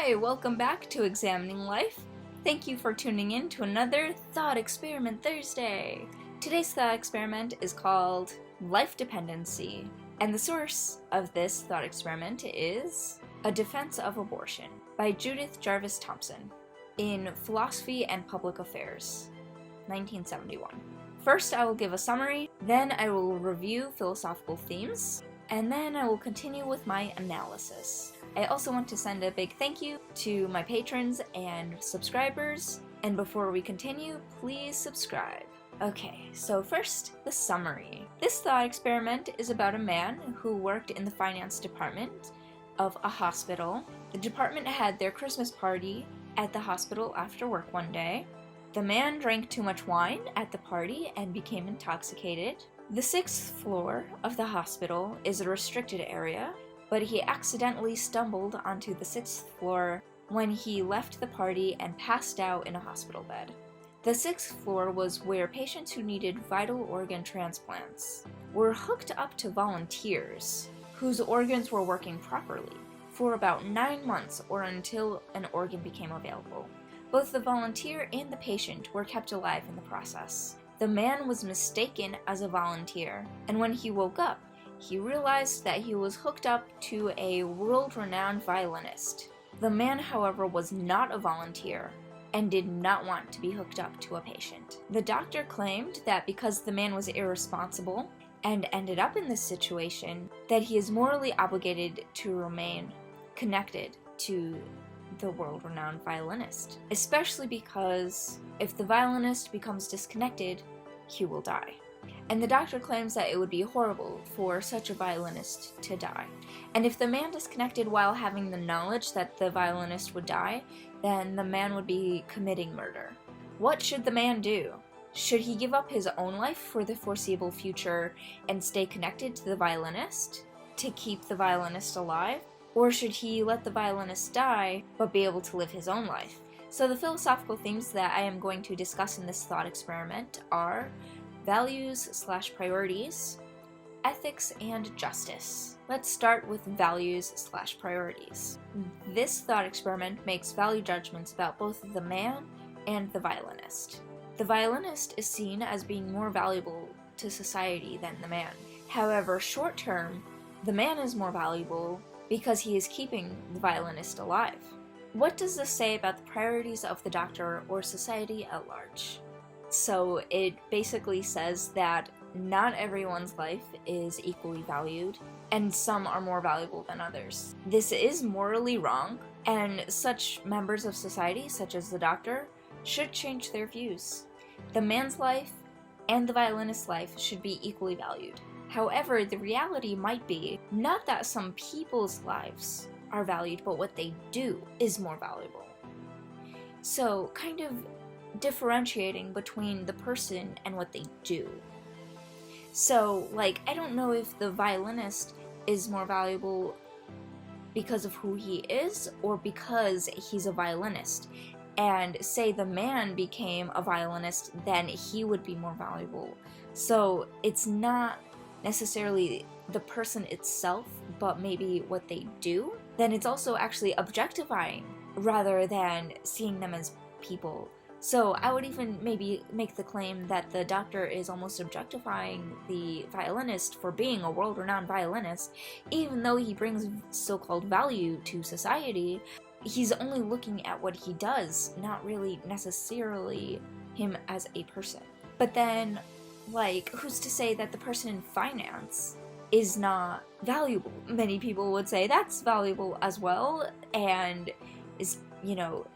Hi, welcome back to Examining Life. Thank you for tuning in to another Thought Experiment Thursday. Today's thought experiment is called Life Dependency, and the source of this thought experiment is A Defense of Abortion by Judith Jarvis Thompson in Philosophy and Public Affairs, 1971. First, I will give a summary, then I will review philosophical themes, and then I will continue with my analysis. I also want to send a big thank you to my patrons and subscribers, and before we continue, please subscribe. Okay, so first, the summary. This thought experiment is about a man who worked in the finance department of a hospital. The department had their Christmas party at the hospital after work one day. The man drank too much wine at the party and became intoxicated. The 6th floor of the hospital is a restricted area, but he accidentally stumbled onto the 6th floor when he left the party and passed out in a hospital bed. The 6th floor was where patients who needed vital organ transplants were hooked up to volunteers whose organs were working properly for about 9 months or until an organ became available. Both the volunteer and the patient were kept alive in the process. The man was mistaken as a volunteer, and when he woke up, he realized that he was hooked up to a world-renowned violinist. The man, however, was not a volunteer and did not want to be hooked up to a patient. The doctor claimed that because the man was irresponsible and ended up in this situation, that he is morally obligated to remain connected to the world-renowned violinist, especially because if the violinist becomes disconnected, he will die. And the doctor claims that it would be horrible for such a violinist to die. And if the man disconnected while having the knowledge that the violinist would die, then the man would be committing murder. What should the man do? Should he give up his own life for the foreseeable future and stay connected to the violinist to keep the violinist alive? Or should he let the violinist die but be able to live his own life? So the philosophical themes that I am going to discuss in this thought experiment are values/priorities, ethics, and justice. Let's start with values/priorities. This thought experiment makes value judgments about both the man and the violinist. The violinist is seen as being more valuable to society than the man. However, short term, the man is more valuable because he is keeping the violinist alive. What does this say about the priorities of the doctor or society at large? So it basically says that not everyone's life is equally valued, and some are more valuable than others. This is morally wrong, and such members of society, such as the doctor, should change their views. The man's life and the violinist's life should be equally valued. However, the reality might be not that some people's lives are valued, but what they do is more valuable. So, kind of differentiating between the person and what they do. So, I don't know if the violinist is more valuable because of who he is or because he's a violinist. And say the man became a violinist, then he would be more valuable. So, it's not necessarily the person itself, but maybe what they do. Then it's also actually objectifying rather than seeing them as people. So I would even maybe make the claim that the doctor is almost objectifying the violinist for being a world-renowned violinist, even though he brings so-called value to society. He's only looking at what he does, not really necessarily him as a person. But then, who's to say that the person in finance is not valuable? Many people would say that's valuable as well, and is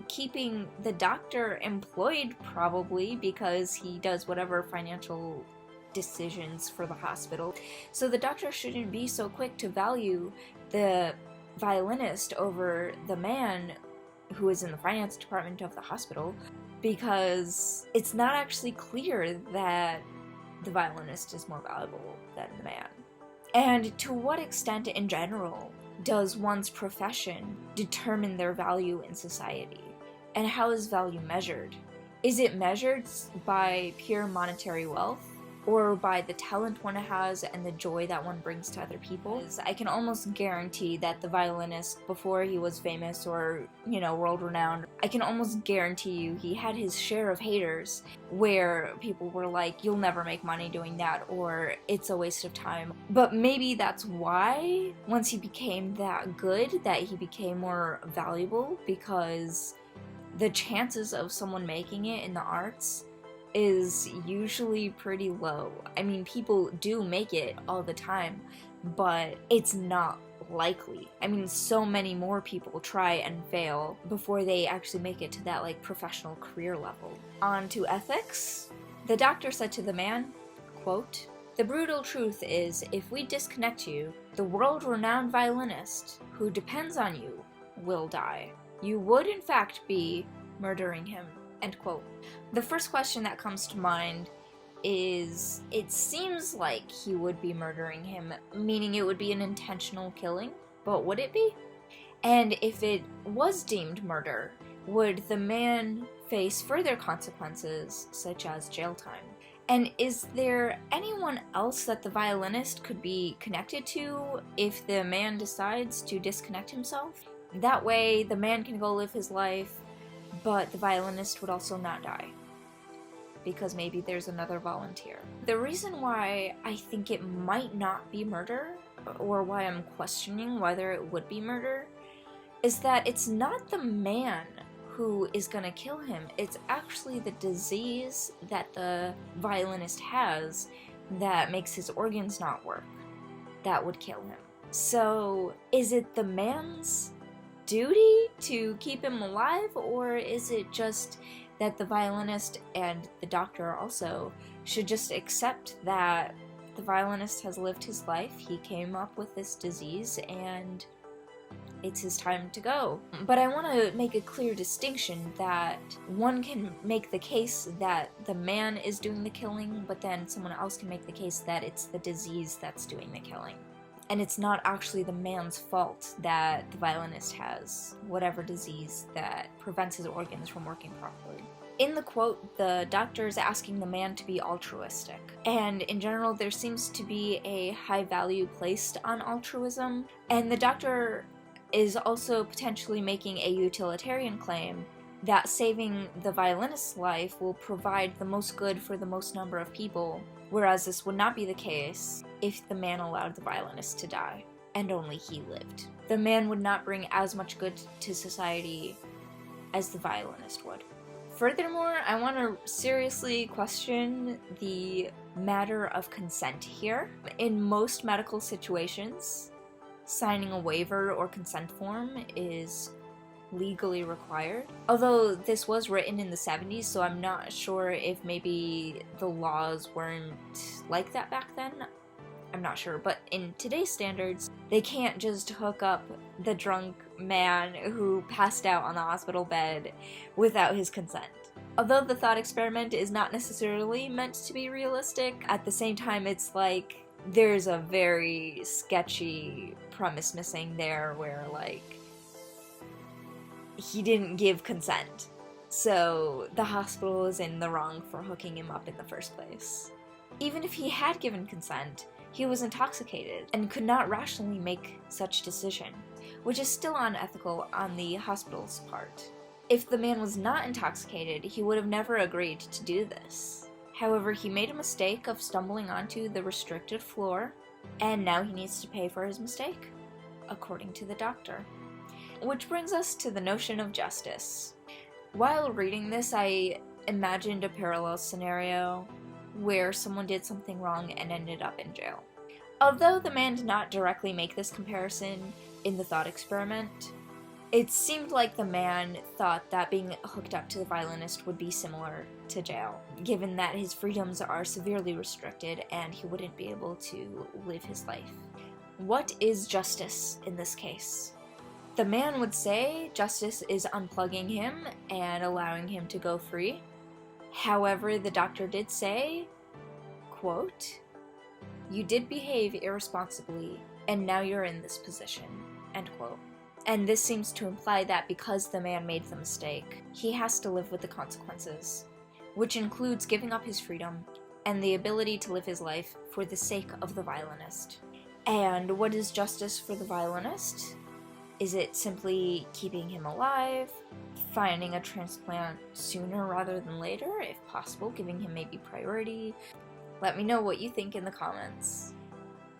keeping the doctor employed probably because he does whatever financial decisions for the hospital. So the doctor shouldn't be so quick to value the violinist over the man who is in the finance department of the hospital, because it's not actually clear that the violinist is more valuable than the man. And to what extent in general does one's profession determine their value in society? And how is value measured? Is it measured by pure monetary wealth? or by the talent one has and the joy that one brings to other people. I can almost guarantee that the violinist, before he was famous or, world-renowned, I can almost guarantee you he had his share of haters where people were like, you'll never make money doing that, or it's a waste of time. But maybe that's why, once he became that good, that he became more valuable, because the chances of someone making it in the arts is usually pretty low. I mean, people do make it all the time, but it's not likely. I mean, so many more people try and fail before they actually make it to that, professional career level. On to ethics. The doctor said to the man, quote, "The brutal truth is, if we disconnect you, the world-renowned violinist, who depends on you, will die. You would, in fact, be murdering him." End quote. The first question that comes to mind is, it seems like he would be murdering him, meaning it would be an intentional killing, but would it be? And if it was deemed murder, would the man face further consequences, such as jail time? And is there anyone else that the violinist could be connected to if the man decides to disconnect himself? That way, the man can go live his life, but the violinist would also not die, because maybe there's another volunteer. The reason why I think it might not be murder, or why I'm questioning whether it would be murder, is that it's not the man who is gonna kill him. It's actually the disease that the violinist has that makes his organs not work that would kill him. So, is it the man's duty to keep him alive, or is it just that the violinist and the doctor also should just accept that the violinist has lived his life, he came up with this disease, and it's his time to go? But I want to make a clear distinction that one can make the case that the man is doing the killing, but then someone else can make the case that it's the disease that's doing the killing. And it's not actually the man's fault that the violinist has whatever disease that prevents his organs from working properly. In the quote, the doctor is asking the man to be altruistic. And in general, there seems to be a high value placed on altruism. And the doctor is also potentially making a utilitarian claim that saving the violinist's life will provide the most good for the most number of people, whereas this would not be the case if the man allowed the violinist to die, and only he lived. The man would not bring as much good to society as the violinist would. Furthermore, I want to seriously question the matter of consent here. In most medical situations, signing a waiver or consent form is legally required. Although this was written in the 70s, so I'm not sure if maybe the laws weren't like that back then. I'm not sure, but in today's standards, they can't just hook up the drunk man who passed out on the hospital bed without his consent. Although the thought experiment is not necessarily meant to be realistic, at the same time it's like there's a very sketchy premise missing there where he didn't give consent. So the hospital is in the wrong for hooking him up in the first place. Even if he had given consent, he was intoxicated and could not rationally make such decision, which is still unethical on the hospital's part. If the man was not intoxicated, he would have never agreed to do this. However, he made a mistake of stumbling onto the restricted floor, and now he needs to pay for his mistake, according to the doctor. Which brings us to the notion of justice. While reading this, I imagined a parallel scenario where someone did something wrong and ended up in jail. Although the man did not directly make this comparison in the thought experiment, it seemed like the man thought that being hooked up to the violinist would be similar to jail, given that his freedoms are severely restricted and he wouldn't be able to live his life. What is justice in this case? The man would say justice is unplugging him and allowing him to go free. However, the doctor did say, quote, "You did behave irresponsibly, and now you're in this position," end quote. And this seems to imply that because the man made the mistake, he has to live with the consequences, which includes giving up his freedom and the ability to live his life for the sake of the violinist. And what is justice for the violinist? Is it simply keeping him alive, finding a transplant sooner rather than later, if possible, giving him maybe priority? Let me know what you think in the comments.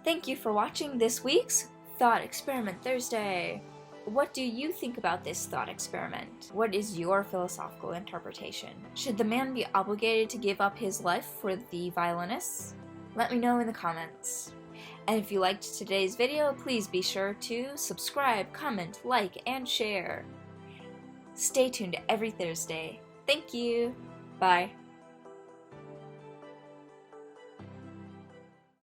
Thank you for watching this week's Thought Experiment Thursday. What do you think about this thought experiment? What is your philosophical interpretation? Should the man be obligated to give up his life for the violinist? Let me know in the comments. And if you liked today's video, please be sure to subscribe, comment, like, and share. Stay tuned every Thursday. Thank you. Bye.